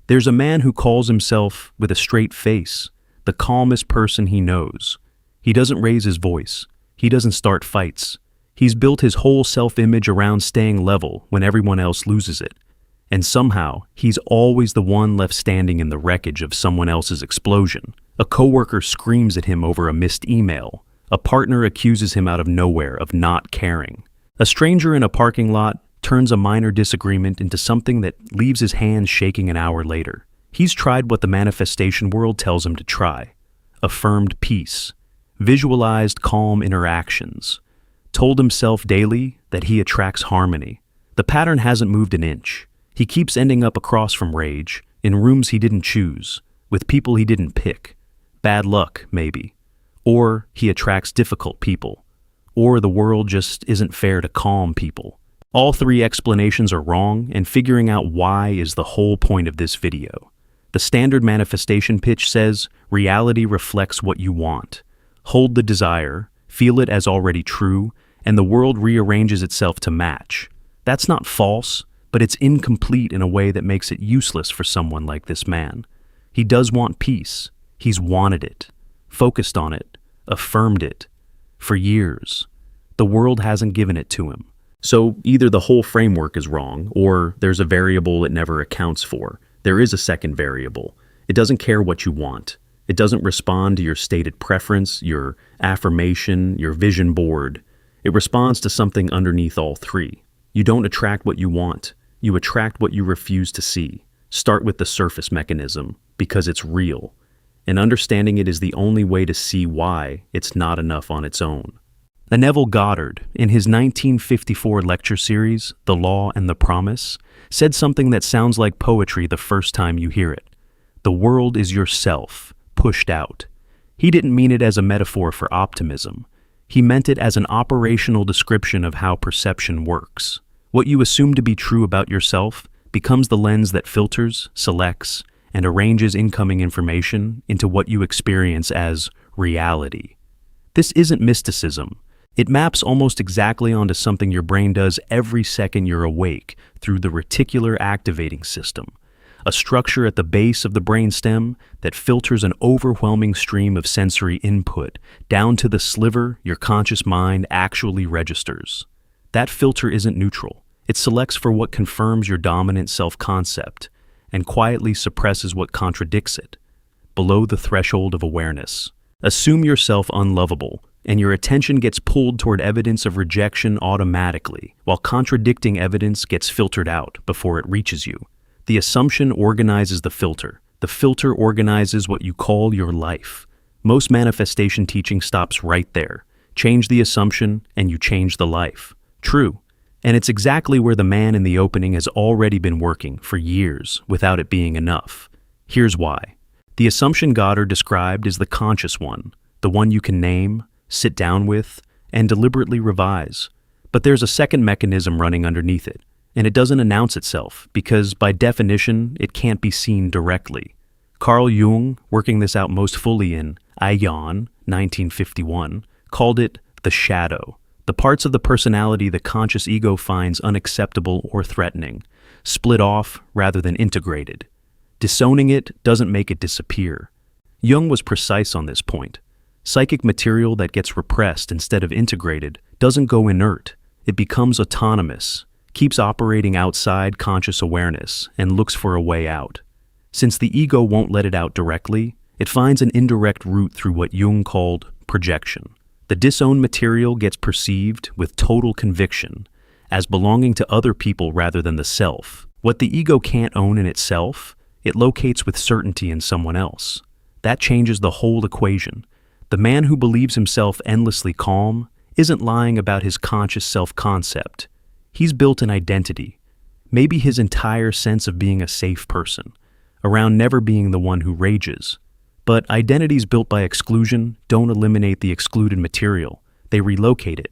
There's a man who calls himself, with a straight face, the calmest person he knows. He doesn't raise his voice. He doesn't start fights. He's built his whole self-image around staying level when everyone else loses it. And somehow, he's always the one left standing in the wreckage of someone else's explosion. A coworker screams at him over a missed email. A partner accuses him out of nowhere of not caring. A stranger in a parking lot turns a minor disagreement into something that leaves his hands shaking an hour later. He's tried what the manifestation world tells him to try. Affirmed peace. Visualized calm interactions. Told himself daily that he attracts harmony. The pattern hasn't moved an inch. He keeps ending up across from rage, in rooms he didn't choose, with people he didn't pick. Bad luck, maybe. Or he attracts difficult people. Or the world just isn't fair to calm people. All three explanations are wrong, and figuring out why is the whole point of this video. The standard manifestation pitch says, reality reflects what you want. Hold the desire, feel it as already true, and the world rearranges itself to match. That's not false, but it's incomplete in a way that makes it useless for someone like this man. He does want peace. He's wanted it, focused on it, affirmed it, for years. The world hasn't given it to him. So either the whole framework is wrong, or there's a variable it never accounts for. There is a second variable. It doesn't care what you want. It doesn't respond to your stated preference, your affirmation, your vision board. It responds to something underneath all three. You don't attract what you want. You attract what you refuse to see. Start with the surface mechanism, because it's real. And understanding it is the only way to see why it's not enough on its own. Neville Goddard, in his 1954 lecture series, The Law and the Promise, said something that sounds like poetry the first time you hear it. The world is yourself, pushed out. He didn't mean it as a metaphor for optimism. He meant it as an operational description of how perception works. What you assume to be true about yourself becomes the lens that filters, selects, and arranges incoming information into what you experience as reality. This isn't mysticism. It maps almost exactly onto something your brain does every second you're awake through the reticular activating system, a structure at the base of the brainstem that filters an overwhelming stream of sensory input down to the sliver your conscious mind actually registers. That filter isn't neutral. It selects for what confirms your dominant self-concept and quietly suppresses what contradicts it, below the threshold of awareness. Assume yourself unlovable, and your attention gets pulled toward evidence of rejection automatically, while contradicting evidence gets filtered out before it reaches you. The assumption organizes the filter. The filter organizes what you call your life. Most manifestation teaching stops right there. Change the assumption, and you change the life. True. And it's exactly where the man in the opening has already been working for years without it being enough. Here's why. The assumption Goddard described is the conscious one, the one you can name, sit down with, and deliberately revise. But there's a second mechanism running underneath it, and it doesn't announce itself because, by definition, it can't be seen directly. Carl Jung, working this out most fully in Jung, 1951, called it the shadow, the parts of the personality the conscious ego finds unacceptable or threatening, split off rather than integrated. Disowning it doesn't make it disappear. Jung was precise on this point. Psychic material that gets repressed instead of integrated doesn't go inert. It becomes autonomous, keeps operating outside conscious awareness, and looks for a way out. Since the ego won't let it out directly, it finds an indirect route through what Jung called projection. The disowned material gets perceived with total conviction as belonging to other people rather than the self. What the ego can't own in itself, it locates with certainty in someone else. That changes the whole equation. The man who believes himself endlessly calm isn't lying about his conscious self-concept. He's built an identity, maybe his entire sense of being a safe person, around never being the one who rages. But identities built by exclusion don't eliminate the excluded material. They relocate it.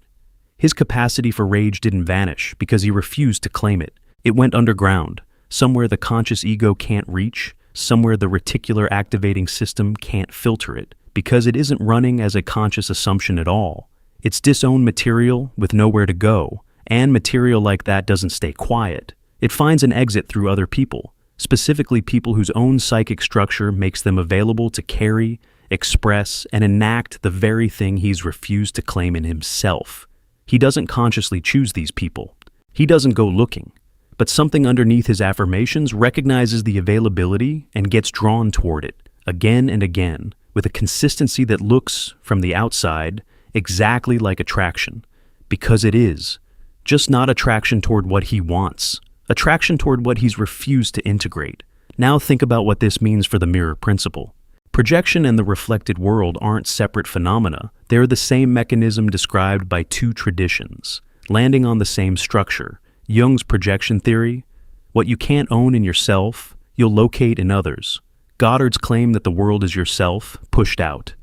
His capacity for rage didn't vanish because he refused to claim it. It went underground, somewhere the conscious ego can't reach, somewhere the reticular activating system can't filter it, because it isn't running as a conscious assumption at all. It's disowned material with nowhere to go, and material like that doesn't stay quiet. It finds an exit through other people, specifically people whose own psychic structure makes them available to carry, express, and enact the very thing he's refused to claim in himself. He doesn't consciously choose these people. He doesn't go looking. But something underneath his affirmations recognizes the availability and gets drawn toward it, again and again, with a consistency that looks, from the outside, exactly like attraction. Because it is. Just not attraction toward what he wants. Attraction toward what he's refused to integrate. Now think about what this means for the mirror principle. Projection and the reflected world aren't separate phenomena. They're the same mechanism described by two traditions, landing on the same structure. Jung's projection theory: what you can't own in yourself, you'll locate in others. Goddard's claim that the world is yourself, pushed out.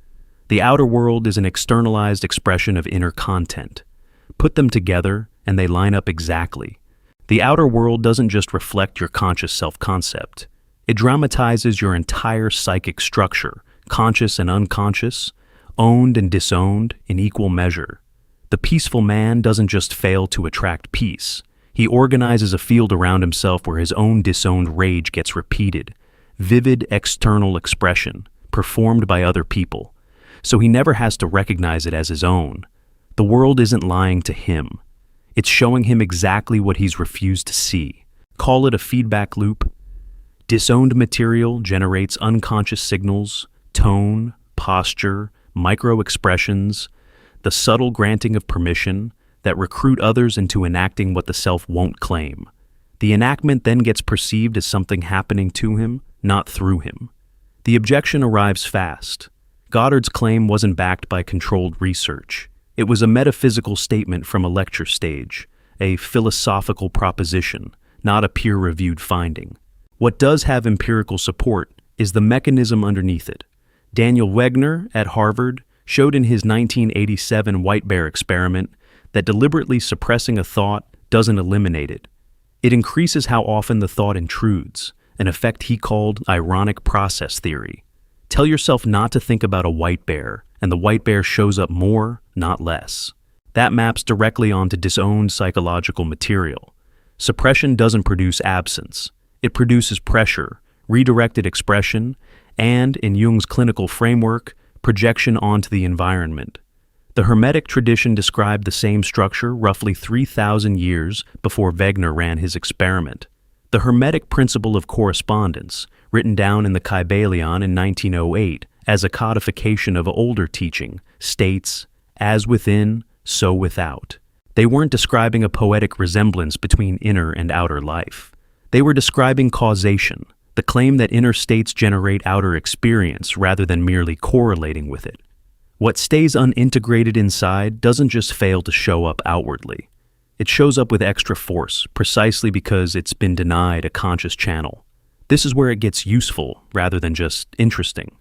The outer world is an externalized expression of inner content. Put them together, and they line up exactly. The outer world doesn't just reflect your conscious self-concept. It dramatizes your entire psychic structure, conscious and unconscious, owned and disowned in equal measure. The peaceful man doesn't just fail to attract peace. He organizes a field around himself where his own disowned rage gets repeated. Vivid external expression, performed by other people. So he never has to recognize it as his own. The world isn't lying to him. It's showing him exactly what he's refused to see. Call it a feedback loop. Disowned material generates unconscious signals, tone, posture, micro-expressions, the subtle granting of permission that recruit others into enacting what the self won't claim. The enactment then gets perceived as something happening to him, not through him. The objection arrives fast. Goddard's claim wasn't backed by controlled research. It was a metaphysical statement from a lecture stage, a philosophical proposition, not a peer-reviewed finding. What does have empirical support is the mechanism underneath it. Daniel Wegner at Harvard showed in his 1987 white bear experiment that deliberately suppressing a thought doesn't eliminate it. It increases how often the thought intrudes, an effect he called ironic process theory. Tell yourself not to think about a white bear, and the white bear shows up more, not less. That maps directly onto disowned psychological material. Suppression doesn't produce absence. It produces pressure, redirected expression, and, in Jung's clinical framework, projection onto the environment. The Hermetic tradition described the same structure roughly 3,000 years before Wegener ran his experiment. The Hermetic principle of correspondence, written down in the Kybalion in 1908 as a codification of older teaching, states, "As within, so without." They weren't describing a poetic resemblance between inner and outer life. They were describing causation, the claim that inner states generate outer experience rather than merely correlating with it. What stays unintegrated inside doesn't just fail to show up outwardly. It shows up with extra force, precisely because it's been denied a conscious channel. This is where it gets useful rather than just interesting.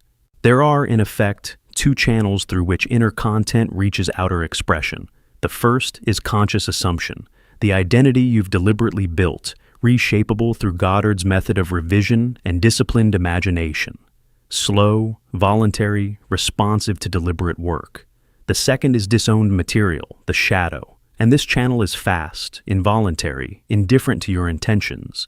There are, in effect, two channels through which inner content reaches outer expression. The first is conscious assumption, the identity you've deliberately built, reshapeable through Goddard's method of revision and disciplined imagination. Slow, voluntary, responsive to deliberate work. The second is disowned material, the shadow, and this channel is fast, involuntary, indifferent to your intentions,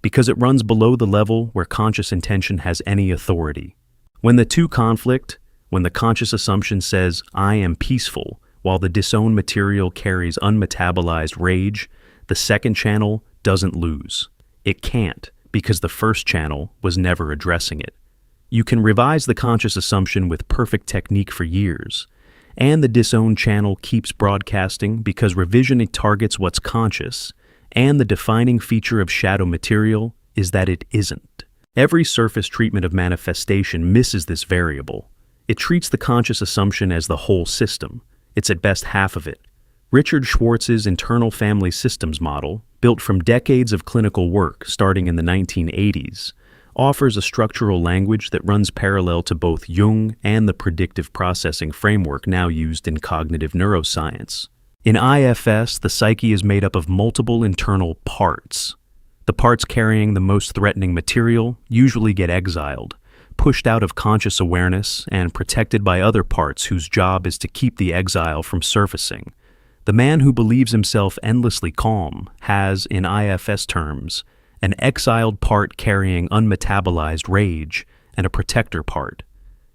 because it runs below the level where conscious intention has any authority. When the two conflict, when the conscious assumption says, "I am peaceful," while the disowned material carries unmetabolized rage, the second channel doesn't lose. It can't, because the first channel was never addressing it. You can revise the conscious assumption with perfect technique for years, and the disowned channel keeps broadcasting because revision targets what's conscious, and the defining feature of shadow material is that it isn't. Every surface treatment of manifestation misses this variable. It treats the conscious assumption as the whole system. It's at best half of it. Richard Schwartz's internal family systems model, built from decades of clinical work starting in the 1980s, offers a structural language that runs parallel to both Jung and the predictive processing framework now used in cognitive neuroscience. In IFS, the psyche is made up of multiple internal parts. The parts carrying the most threatening material usually get exiled, pushed out of conscious awareness, and protected by other parts whose job is to keep the exile from surfacing. The man who believes himself endlessly calm has, in IFS terms, an exiled part carrying unmetabolized rage, and a protector part.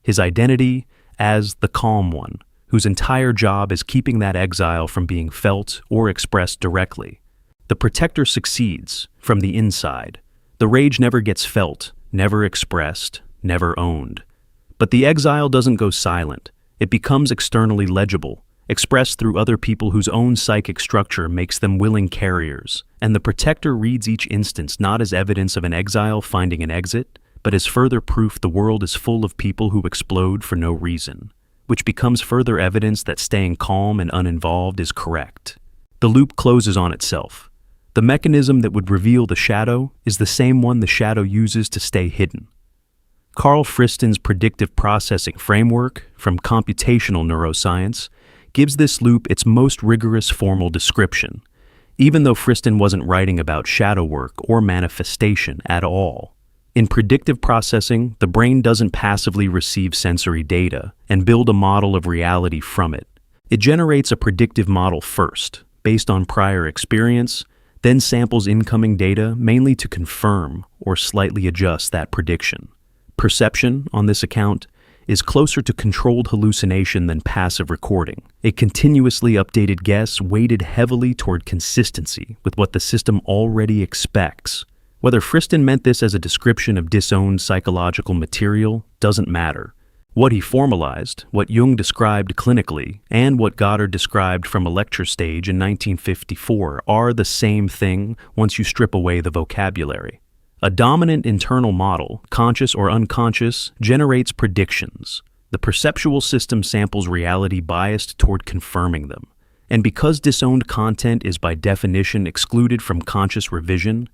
His identity as the calm one, whose entire job is keeping that exile from being felt or expressed directly. The protector succeeds from the inside. The rage never gets felt, never expressed, never owned. But the exile doesn't go silent. It becomes externally legible, expressed through other people whose own psychic structure makes them willing carriers. And the protector reads each instance not as evidence of an exile finding an exit, but as further proof the world is full of people who explode for no reason, which becomes further evidence that staying calm and uninvolved is correct. The loop closes on itself. The mechanism that would reveal the shadow is the same one the shadow uses to stay hidden. Carl Friston's predictive processing framework from computational neuroscience gives this loop its most rigorous formal description, even though Friston wasn't writing about shadow work or manifestation at all. In predictive processing, the brain doesn't passively receive sensory data and build a model of reality from it. It generates a predictive model first, based on prior experience, then samples incoming data mainly to confirm or slightly adjust that prediction. Perception, on this account, is closer to controlled hallucination than passive recording. A continuously updated guess weighted heavily toward consistency with what the system already expects. Whether Friston meant this as a description of disowned psychological material doesn't matter. What he formalized, what Jung described clinically, and what Goddard described from a lecture stage in 1954 are the same thing once you strip away the vocabulary. A dominant internal model, conscious or unconscious, generates predictions. The perceptual system samples reality biased toward confirming them. And because disowned content is by definition excluded from conscious revision,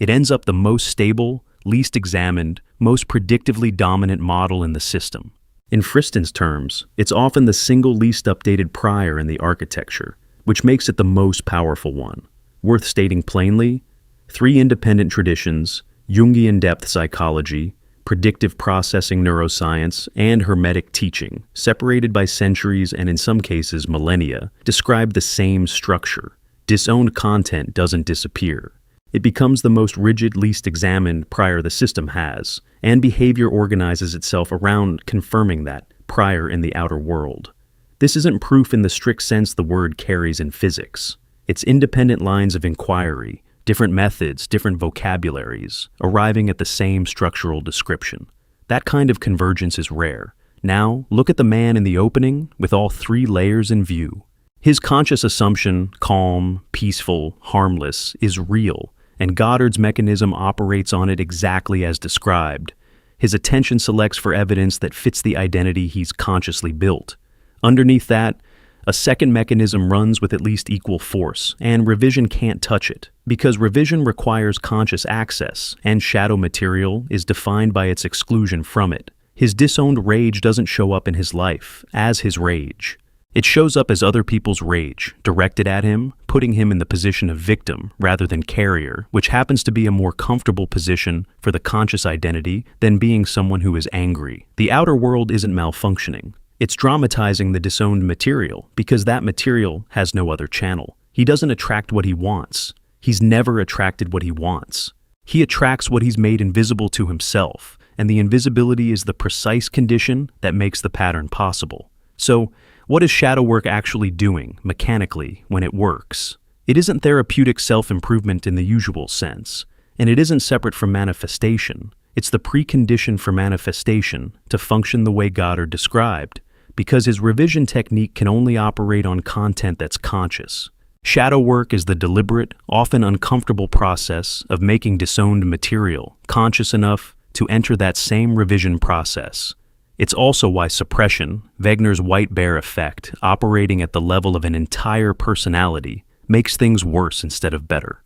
it ends up the most stable, least examined, most predictively dominant model in the system. In Friston's terms, it's often the single least updated prior in the architecture, which makes it the most powerful one. Worth stating plainly, 3 independent traditions, Jungian depth psychology, predictive processing neuroscience, and Hermetic teaching, separated by centuries and in some cases millennia, describe the same structure. Disowned content doesn't disappear. It becomes the most rigid, least examined prior the system has, and behavior organizes itself around confirming that prior in the outer world. This isn't proof in the strict sense the word carries in physics. It's independent lines of inquiry, different methods, different vocabularies, arriving at the same structural description. That kind of convergence is rare. Now, look at the man in the opening with all 3 layers in view. His conscious assumption, calm, peaceful, harmless, is real, and Goddard's mechanism operates on it exactly as described. His attention selects for evidence that fits the identity he's consciously built. Underneath that, a second mechanism runs with at least equal force, and revision can't touch it, because revision requires conscious access, and shadow material is defined by its exclusion from it. His disowned rage doesn't show up in his life as his rage. It shows up as other people's rage, directed at him, putting him in the position of victim rather than carrier, which happens to be a more comfortable position for the conscious identity than being someone who is angry. The outer world isn't malfunctioning. It's dramatizing the disowned material because that material has no other channel. He doesn't attract what he wants. He's never attracted what he wants. He attracts what he's made invisible to himself, and the invisibility is the precise condition that makes the pattern possible. So, what is shadow work actually doing, mechanically, when it works? It isn't therapeutic self-improvement in the usual sense, and it isn't separate from manifestation. It's the precondition for manifestation to function the way Goddard described, because his revision technique can only operate on content that's conscious. Shadow work is the deliberate, often uncomfortable process of making disowned material conscious enough to enter that same revision process. It's also why suppression, Wegener's white bear effect, operating at the level of an entire personality, makes things worse instead of better.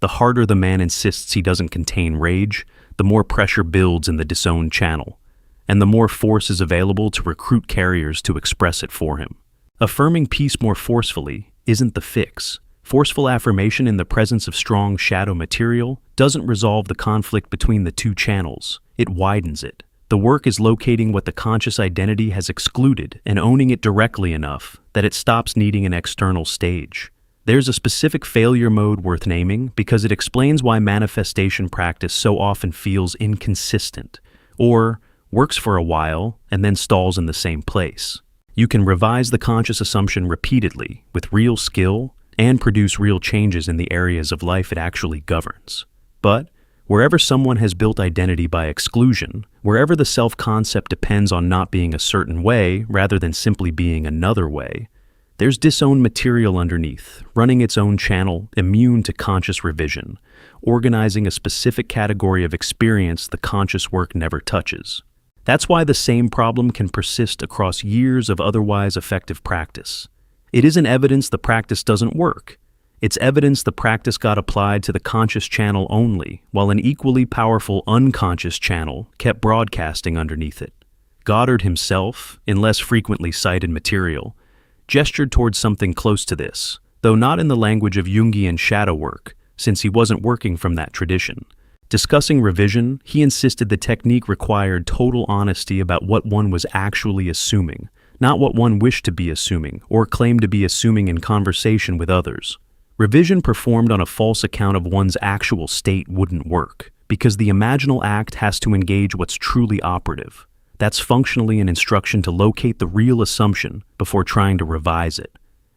The harder the man insists he doesn't contain rage, the more pressure builds in the disowned channel, and the more force is available to recruit carriers to express it for him. Affirming peace more forcefully isn't the fix. Forceful affirmation in the presence of strong shadow material doesn't resolve the conflict between the 2 channels. It widens it. The work is locating what the conscious identity has excluded and owning it directly enough that it stops needing an external stage. There's a specific failure mode worth naming because it explains why manifestation practice so often feels inconsistent, or works for a while and then stalls in the same place. You can revise the conscious assumption repeatedly with real skill and produce real changes in the areas of life it actually governs. But wherever someone has built identity by exclusion, wherever the self-concept depends on not being a certain way rather than simply being another way, there's disowned material underneath, running its own channel, immune to conscious revision, organizing a specific category of experience the conscious work never touches. That's why the same problem can persist across years of otherwise effective practice. It isn't evidence the practice doesn't work. It's evidence the practice got applied to the conscious channel only, while an equally powerful unconscious channel kept broadcasting underneath it. Goddard himself, in less frequently cited material, gestured towards something close to this, though not in the language of Jungian shadow work, since he wasn't working from that tradition. Discussing revision, he insisted the technique required total honesty about what one was actually assuming, not what one wished to be assuming or claimed to be assuming in conversation with others. Revision performed on a false account of one's actual state wouldn't work, because the imaginal act has to engage what's truly operative. That's functionally an instruction to locate the real assumption before trying to revise it.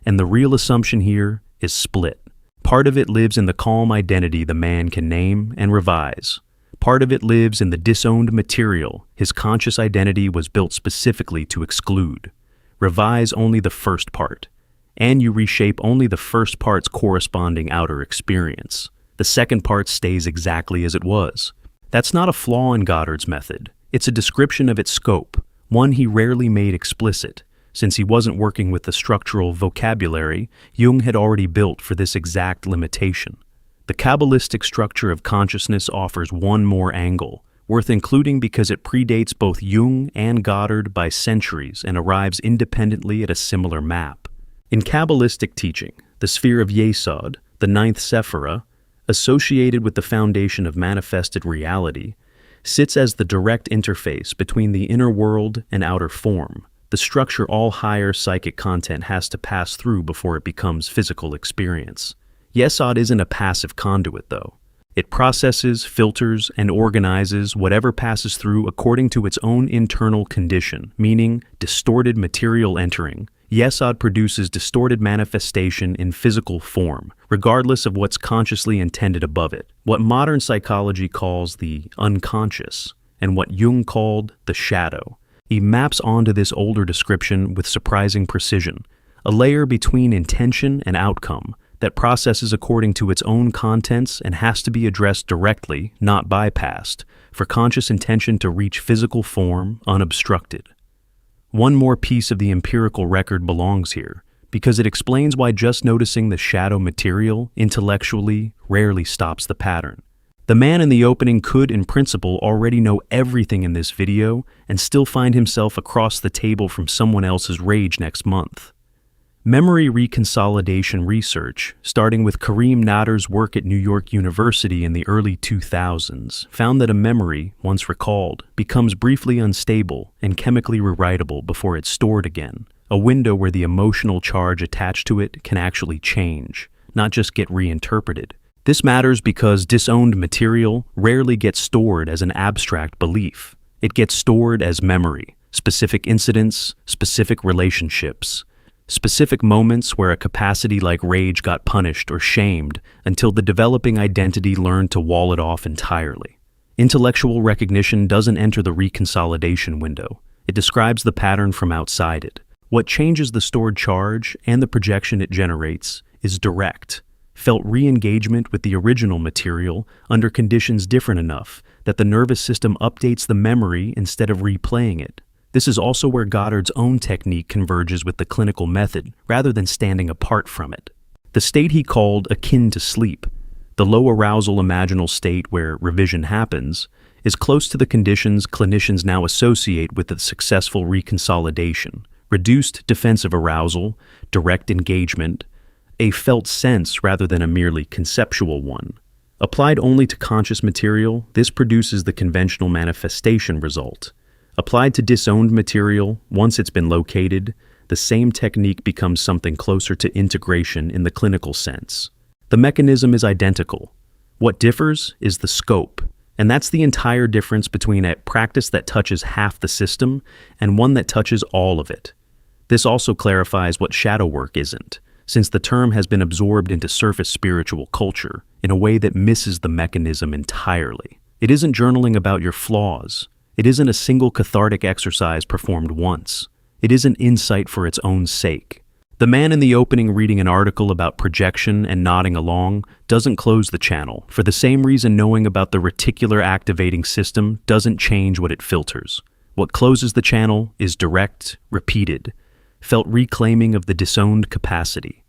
And the real assumption here is split. Part of it lives in the calm identity the man can name and revise. Part of it lives in the disowned material his conscious identity was built specifically to exclude. Revise only the first part, and you reshape only the first part's corresponding outer experience. The second part stays exactly as it was. That's not a flaw in Goddard's method. It's a description of its scope, one he rarely made explicit, since he wasn't working with the structural vocabulary Jung had already built for this exact limitation. The Kabbalistic structure of consciousness offers one more angle, worth including because it predates both Jung and Goddard by centuries and arrives independently at a similar map. In Kabbalistic teaching, the sphere of Yesod, the ninth Sephirah, associated with the foundation of manifested reality, sits as the direct interface between the inner world and outer form, the structure all higher psychic content has to pass through before it becomes physical experience. Yesod isn't a passive conduit, though. It processes, filters, and organizes whatever passes through according to its own internal condition, meaning distorted material entering. Yesod produces distorted manifestation in physical form, regardless of what's consciously intended above it, what modern psychology calls the unconscious, and what Jung called the shadow. He maps onto this older description with surprising precision, a layer between intention and outcome that processes according to its own contents and has to be addressed directly, not bypassed, for conscious intention to reach physical form unobstructed. One more piece of the empirical record belongs here, because it explains why just noticing the shadow material intellectually rarely stops the pattern. The man in the opening could, in principle, already know everything in this video and still find himself across the table from someone else's rage next month. Memory reconsolidation research, starting with Kareem Nader's work at New York University in the early 2000s, found that a memory, once recalled, becomes briefly unstable and chemically rewritable before it's stored again, a window where the emotional charge attached to it can actually change, not just get reinterpreted. This matters because disowned material rarely gets stored as an abstract belief. It gets stored as memory, specific incidents, specific relationships, specific moments where a capacity like rage got punished or shamed until the developing identity learned to wall it off entirely. Intellectual recognition doesn't enter the reconsolidation window. It describes the pattern from outside it. What changes the stored charge and the projection it generates is direct, felt re-engagement with the original material under conditions different enough that the nervous system updates the memory instead of replaying it. This is also where Goddard's own technique converges with the clinical method, rather than standing apart from it. The state he called akin to sleep, the low arousal imaginal state where revision happens, is close to the conditions clinicians now associate with the successful reconsolidation: reduced defensive arousal, direct engagement, a felt sense rather than a merely conceptual one. Applied only to conscious material, this produces the conventional manifestation result. Applied to disowned material, once it's been located, the same technique becomes something closer to integration in the clinical sense. The mechanism is identical. What differs is the scope, and that's the entire difference between a practice that touches half the system and one that touches all of it. This also clarifies what shadow work isn't, since the term has been absorbed into surface spiritual culture in a way that misses the mechanism entirely. It isn't journaling about your flaws. It isn't a single cathartic exercise performed once. It isn't insight for its own sake. The man in the opening reading an article about projection and nodding along doesn't close the channel, for the same reason knowing about the reticular activating system doesn't change what it filters. What closes the channel is direct, repeated, felt reclaiming of the disowned capacity.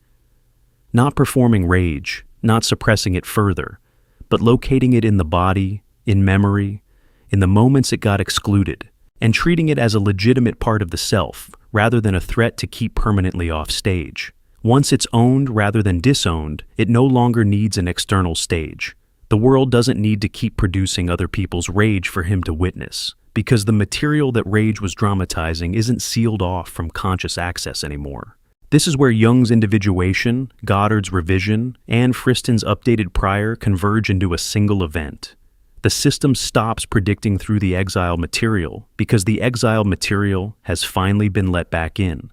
Not performing rage, not suppressing it further, but locating it in the body, in memory, in the moments it got excluded, and treating it as a legitimate part of the self, rather than a threat to keep permanently off stage. Once it's owned rather than disowned, it no longer needs an external stage. The world doesn't need to keep producing other people's rage for him to witness, because the material that rage was dramatizing isn't sealed off from conscious access anymore. This is where Jung's individuation, Goddard's revision, and Friston's updated prior converge into a single event. The system stops predicting through the exiled material because the exiled material has finally been let back in.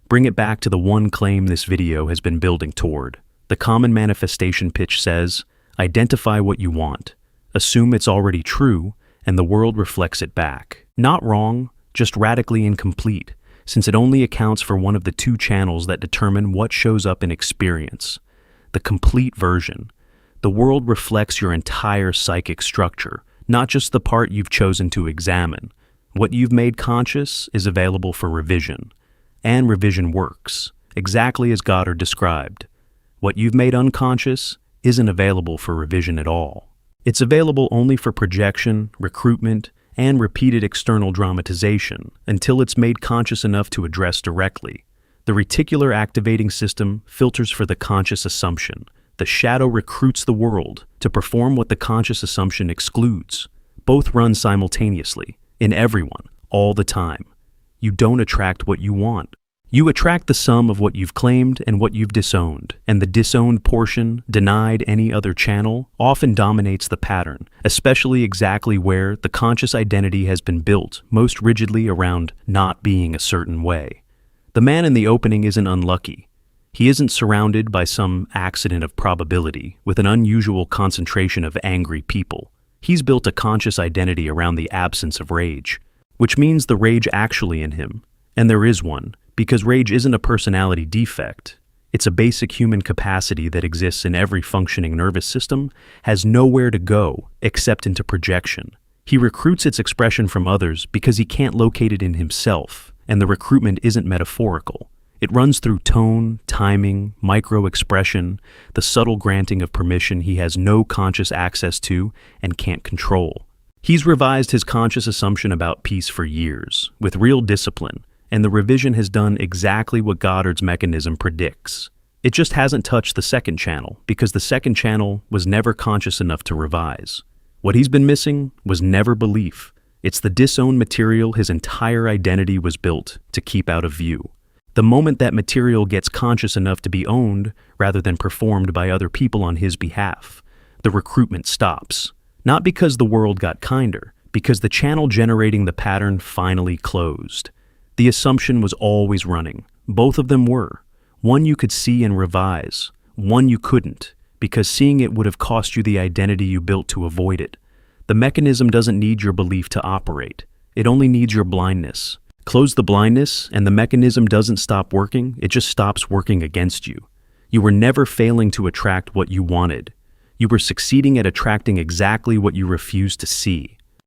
Bring it back to the one claim this video has been building toward. The common manifestation pitch says, identify what you want, assume it's already true, and the world reflects it back. Not wrong, just radically incomplete, since it only accounts for one of the two channels that determine what shows up in experience. The complete version. The world reflects your entire psychic structure, not just the part you've chosen to examine. What you've made conscious is available for revision. And revision works, exactly as Goddard described. What you've made unconscious isn't available for revision at all. It's available only for projection, recruitment, and repeated external dramatization until it's made conscious enough to address directly. The reticular activating system filters for the conscious assumption. The shadow recruits the world to perform what the conscious assumption excludes. Both run simultaneously, in everyone, all the time. You don't attract what you want. You attract the sum of what you've claimed and what you've disowned, and the disowned portion, denied any other channel, often dominates the pattern, especially exactly where the conscious identity has been built most rigidly around not being a certain way. The man in the opening isn't unlucky. He isn't surrounded by some accident of probability with an unusual concentration of angry people. He's built a conscious identity around the absence of rage, which means the rage actually in him, and there is one, because rage isn't a personality defect. It's a basic human capacity that exists in every functioning nervous system, has nowhere to go except into projection. He recruits its expression from others because he can't locate it in himself, and the recruitment isn't metaphorical. It runs through tone, timing, micro-expression, the subtle granting of permission he has no conscious access to and can't control. He's revised his conscious assumption about peace for years, with real discipline, and the revision has done exactly what Goddard's mechanism predicts. It just hasn't touched the second channel, because the second channel was never conscious enough to revise. What he's been missing was never belief. It's the disowned material his entire identity was built to keep out of view. The moment that material gets conscious enough to be owned, rather than performed by other people on his behalf, the recruitment stops. Not because the world got kinder, because the channel generating the pattern finally closed. The assumption was always running. Both of them were. One you could see and revise. One you couldn't, because seeing it would have cost you the identity you built to avoid it. The mechanism doesn't need your belief to operate. It only needs your blindness. Close the blindness, and the mechanism doesn't stop working, it just stops working against you. You were never failing to attract what you wanted. You were succeeding at attracting exactly what you refused to see.